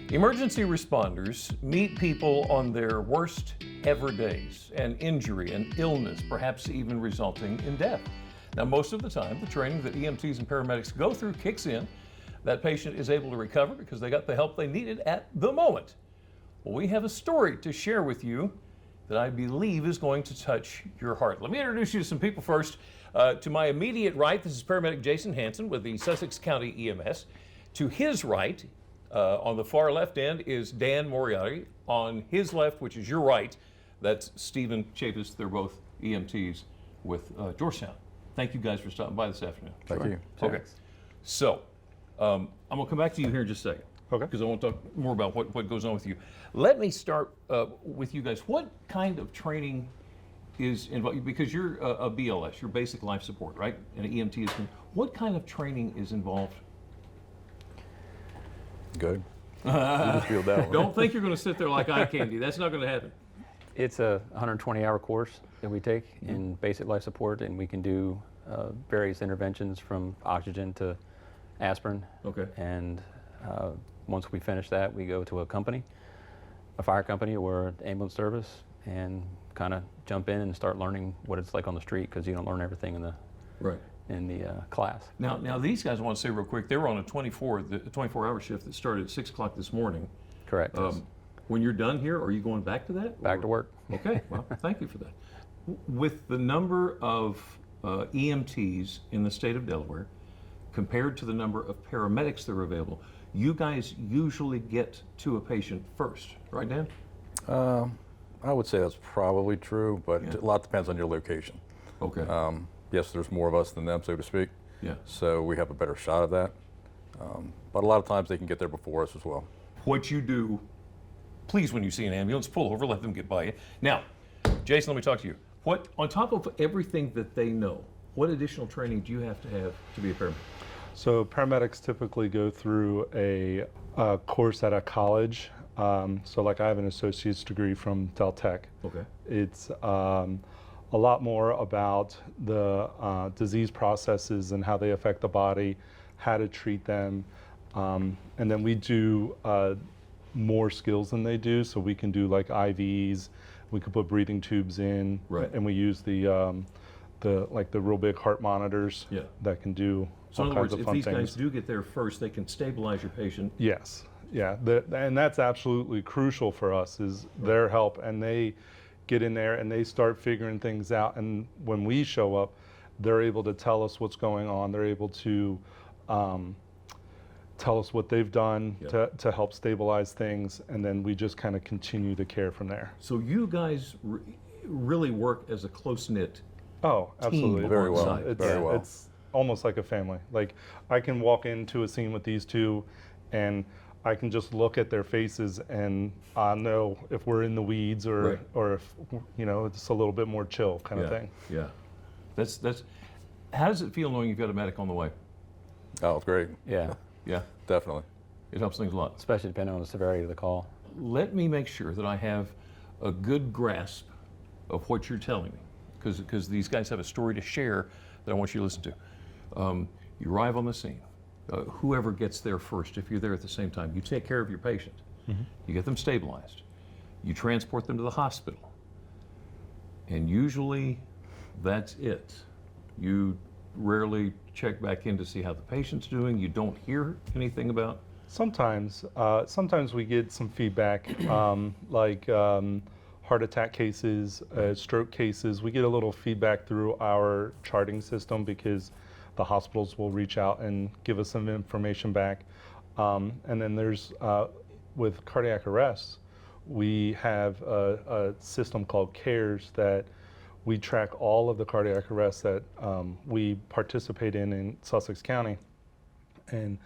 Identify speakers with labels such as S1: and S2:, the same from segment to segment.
S1: Emergency responders meet people on their worst ever days, and injury and illness, perhaps even resulting in death. Now, most of the time, the training that EMTs and paramedics go through kicks in. That patient is able to recover because they got the help they needed at the moment. Well, we have a story to share with you that I believe is going to touch your heart. Let me introduce you to some people first. To my immediate right, this is paramedic Jason Hansen with the Sussex County EMS. To his right, on the far left end, is Dan Moriarty. On his left, which is your right, that's Stephen Chapis. They're both EMTs with Georgetown. Thank you guys for stopping by this afternoon.
S2: Thank you.
S1: Okay, so I'm going to come back to you here in just a second.
S2: Okay.
S1: Because I want to talk more about what goes on with you. Let me start with you guys. What kind of training is involved? Because you're a BLS, your basic life support, right? And an EMT is. What kind of training is involved?
S2: Good. You just feel that one.
S1: Don't think you're going to sit there like eye candy. That's not going to happen.
S3: It's a 120-hour course that we take in basic life support, and we can do various interventions from oxygen to aspirin.
S1: Okay.
S3: And once we finish that, we go to a company, a fire company or an ambulance service, and kind of jump in and start learning what it's like on the street, because you don't learn everything in the class.
S1: Now these guys, I want to say real quick, they were on a 24-hour shift that started at 6 o'clock this morning.
S3: Correct.
S1: When you're done here, are you going back to that?
S3: Back to work.
S1: Okay, well, thank you for that. With the number of EMTs in the state of Delaware compared to the number of paramedics that are available, you guys usually get to a patient first, right, Dan?
S2: I would say that's probably true, but
S1: Yeah.
S2: a lot depends on your location.
S1: Okay.
S2: Yes, there's more of us than them, so to speak.
S1: Yeah.
S2: So we have a better shot of that. But a lot of times they can get there before us as well.
S1: What you do, please, when you see an ambulance, pull over, let them get by you. Now, Jason, let me talk to you. What, on top of everything that they know, what additional training do you have to be a paramedic?
S4: So paramedics typically go through a course at a college. So like I have an associate's degree from Del Tech.
S1: Okay.
S4: It's a lot more about the disease processes and how they affect the body, how to treat them. And then we do more skills than they do. So we can do like IVs, we could put breathing tubes in,
S1: right.
S4: And we use the real big heart monitors that can do
S1: so
S4: all
S1: in other
S4: kinds
S1: words,
S4: of
S1: if
S4: fun
S1: these
S4: things.
S1: guys do get there first, they can stabilize your patient.
S4: Yes, yeah, and that's absolutely crucial for us is their help, and they get in there and they start figuring things out, and when we show up, they're able to tell us what's going on. They're able to tell us what they've done to help stabilize things, and then we just kind of continue the care from there.
S1: So you guys really work as a close-knit
S4: Oh, absolutely.
S1: team
S2: Very
S1: on
S2: well.
S1: site.
S4: It's,
S2: Very well.
S4: it's almost like a family. Like I can walk into a scene with these two and I can just look at their faces and I know if we're in the weeds or if, you know, it's a little bit more chill kind of thing.
S1: Yeah. That's, how does it feel knowing you've got a medic on the way?
S2: Oh, it's great.
S3: Yeah,
S1: Yeah.
S2: Definitely.
S1: It helps things a lot.
S3: especially depending on the severity of the call.
S1: Let me make sure that I have a good grasp of what you're telling me, because these guys have a story to share that I want you to listen to. You arrive on the scene. Whoever gets there first, if you're there at the same time, you take care of your patient.
S4: Mm-hmm.
S1: You get them stabilized. You transport them to the hospital. And usually that's it. You rarely check back in to see how the patient's doing. You don't hear anything about.
S4: Sometimes we get some feedback, like heart attack cases, stroke cases. We get a little feedback through our charting system because the hospitals will reach out and give us some information back. And then there's, with cardiac arrests, we have a system called CARES that we track all of the cardiac arrests that we participate in Sussex County. And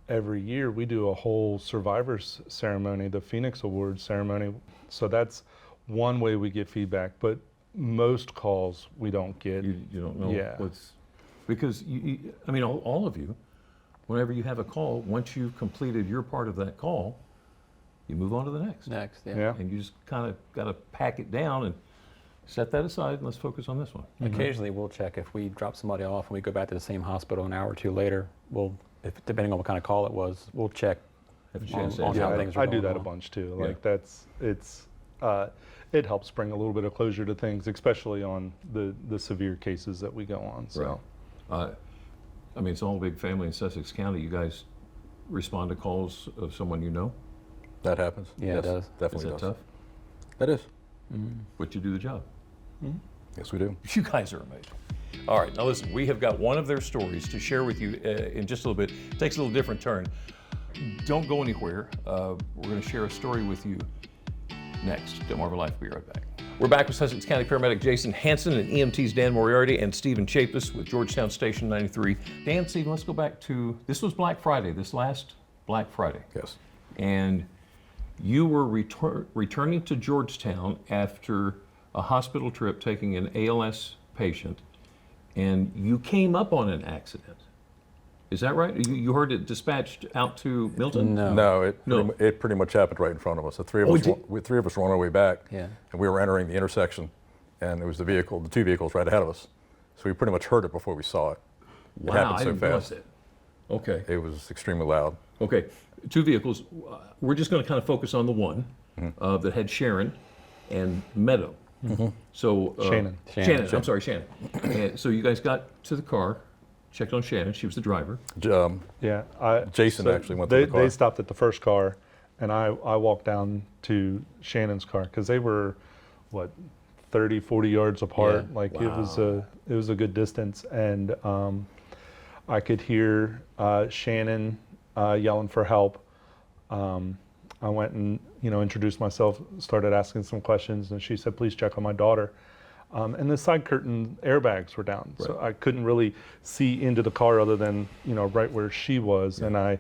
S4: every year we do a whole survivors ceremony, the Phoenix Awards ceremony. So that's one way we get feedback, but most calls we don't get.
S1: You don't know
S4: Yeah.
S1: what's, because I mean, all of you, whenever you have a call, once you've completed your part of that call, you move on to the next.
S3: Next, yeah.
S4: Yeah.
S1: And you just kind of got to pack it down and set that aside and let's focus on this one.
S3: Occasionally we'll check if we drop somebody off and we go back to the same hospital an hour or two later, if depending on what kind of call it was, we'll check
S1: Have a chance to
S3: on
S1: ask
S3: how
S1: them.
S3: things are
S4: I do
S3: going
S4: that a
S3: on.
S4: bunch too.
S1: Yeah.
S4: Like it helps bring a little bit of closure to things, especially on the severe cases that we go on. So.
S1: Right. I mean, it's all a big family in Sussex County. You guys respond to calls of someone you know?
S2: That happens.
S3: Yeah, it
S2: Yes,
S3: does.
S2: Definitely
S1: Is that
S2: does.
S1: tough?
S2: That is.
S1: But you do the job.
S2: Yes, we do.
S1: You guys are amazing. All right, now listen, we have got one of their stories to share with you in just a little bit. It takes a little different turn. Don't go anywhere. We're going to share a story with you next. DelmarvaLife will be right back. We're back with Sussex County paramedic Jason Hansen and EMTs Dan Moriarty and Stephen Chapis with Georgetown Station 93. Dan, Stephen, let's go back to, this was Black Friday, this last Black Friday.
S2: Yes.
S1: And you were returning to Georgetown after a hospital trip taking an ALS patient, and you came up on an accident. Is that right? You heard it dispatched out to Milton?
S3: No.
S2: No,
S1: No.
S2: it pretty much happened right in front of us. The three of
S1: Oh,
S2: us,
S1: it
S2: three of us were on our way back,
S3: Yeah.
S2: and we were entering the intersection, and it was the two vehicles right ahead of us. So we pretty much heard it before we saw it. It
S1: Wow,
S2: happened
S1: I
S2: so
S1: didn't realize
S2: fast.
S1: that. Okay.
S2: It was extremely loud.
S1: Okay, two vehicles. We're just going to kind of focus on the one that had Sharon and Meadow. So
S4: Shannon.
S1: I'm sorry, Shannon. And so you guys got to the car, checked on Shannon. She was the driver.
S4: Yeah,
S2: Jason actually went to the car.
S4: They stopped at the first car, and I walked down to Shannon's car because they were, 30, 40 yards apart.
S3: Yeah.
S4: Like it was a good distance, and I could hear Shannon yelling for help. I went and introduced myself, started asking some questions, and she said, "Please check on my daughter." And the side curtain airbags were down, so I couldn't really see into the car other than right where she was. And I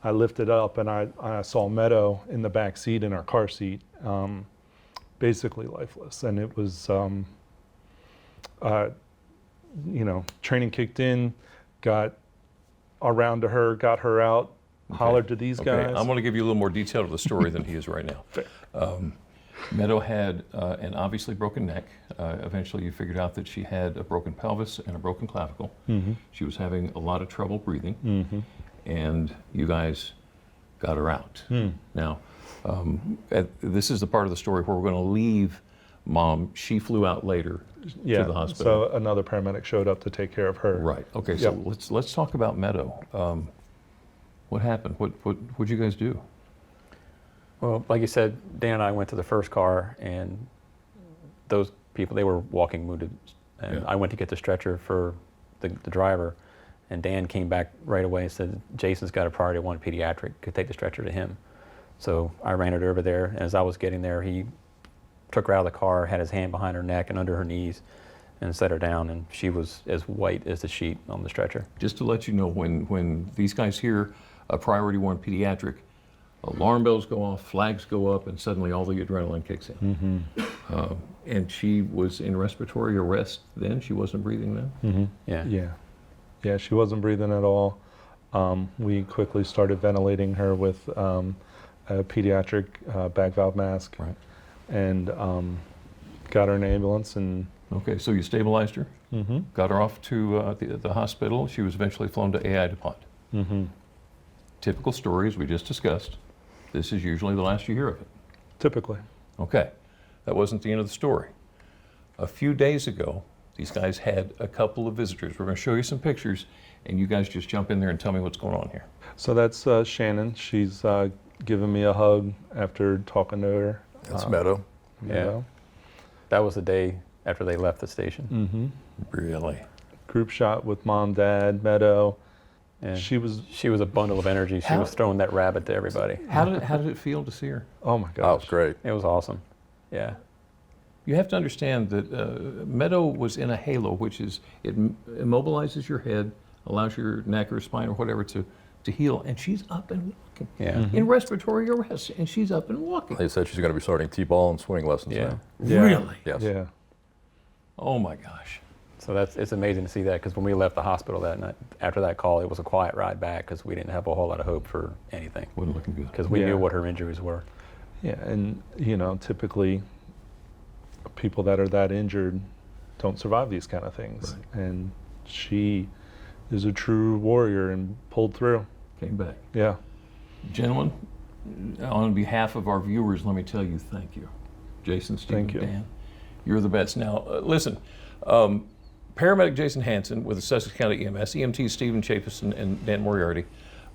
S4: lifted up and I saw Meadow in the back seat in our car seat, basically lifeless. And it was, training kicked in, got around to her, got her out, hollered to these guys.
S1: I'm going to give you a little more detail to the story than he is right now. Meadow had an obviously broken neck. Eventually, you figured out that she had a broken pelvis and a broken clavicle. She was having a lot of trouble breathing, and you guys got her out. Now, this is the part of the story where we're going to leave Mom. She flew out later to the hospital.
S4: So another paramedic showed up to take care of her.
S1: Right. Okay. So let's talk about Meadow. What happened? What'd you guys do?
S3: Well, like you said, Dan and I went to the first car, and those people, they were walking wounded. And I went to get the stretcher for the driver, and Dan came back right away and said, "Jason's got a priority one pediatric, could take the stretcher to him." So I ran it over there, and as I was getting there, he took her out of the car, had his hand behind her neck and under her knees, and set her down, and she was as white as the sheet on the stretcher.
S1: Just to let you know, when these guys hear a priority one pediatric, alarm bells go off, flags go up, and suddenly all the adrenaline kicks in. And she was in respiratory arrest then? She wasn't breathing then?
S4: Yeah, she wasn't breathing at all. We quickly started ventilating her with a pediatric bag valve mask, and got her in an ambulance. And
S1: Okay, so you stabilized her, got her off to the hospital. She was eventually flown to AI DuPont. Typical story, as we just discussed. This is usually the last you hear of it.
S4: typically.
S1: Okay, that wasn't the end of the story. A few days ago, these guys had a couple of visitors. We're going to show you some pictures, and you guys just jump in there and tell me what's going on here.
S4: So that's Shannon. She's giving me a hug after talking to her.
S2: That's Meadow.
S3: Yeah. That was the day after they left the station.
S1: Really?
S4: Group shot with Mom, Dad, Meadow.
S3: And
S4: She was,
S3: she was a bundle of energy. She was throwing that rabbit to everybody.
S1: How did it feel to see her?
S4: oh my
S2: Oh, it
S4: gosh.
S2: was great.
S3: It was awesome. Yeah.
S1: You have to understand that Meadow was in a halo, which is, it immobilizes your head, allows your neck or spine or whatever to heal, and she's up and walking.
S3: Yeah.
S1: In respiratory arrest, and she's up and walking.
S2: They said she's going to be starting T-ball and swimming lessons
S3: Yeah.
S2: now.
S4: Yeah.
S1: Really?
S2: Yes.
S4: Yeah.
S1: Oh my gosh.
S3: So it's amazing to see that, because when we left the hospital that night, after that call, it was a quiet ride back because we didn't have a whole lot of hope for anything,
S1: Wasn't looking good.
S3: because we
S4: Yeah.
S3: knew what her injuries were.
S4: Yeah, and typically people that are that injured don't survive these kind of things. And she is a true warrior and pulled through.
S1: Came back.
S4: Yeah.
S1: Gentlemen, on behalf of our viewers, let me tell you thank you. Jason, Stephen,
S4: Thank you.
S1: Dan, you're the best. Now, listen, paramedic Jason Hansen with the Sussex County EMS, EMT Stephen Chapison and Dan Moriarty.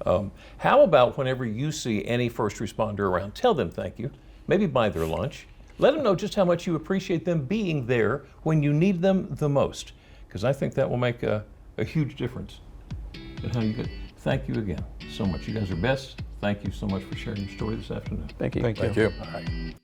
S1: How about whenever you see any first responder around, tell them thank you, maybe buy their lunch. Let them know just how much you appreciate them being there when you need them the most, because I think that will make a huge difference in how you get. Thank you again so much. You guys are best. Thank you so much for sharing your story this afternoon.
S3: Thank you.
S4: Thank you.
S2: Thank you.
S1: All right.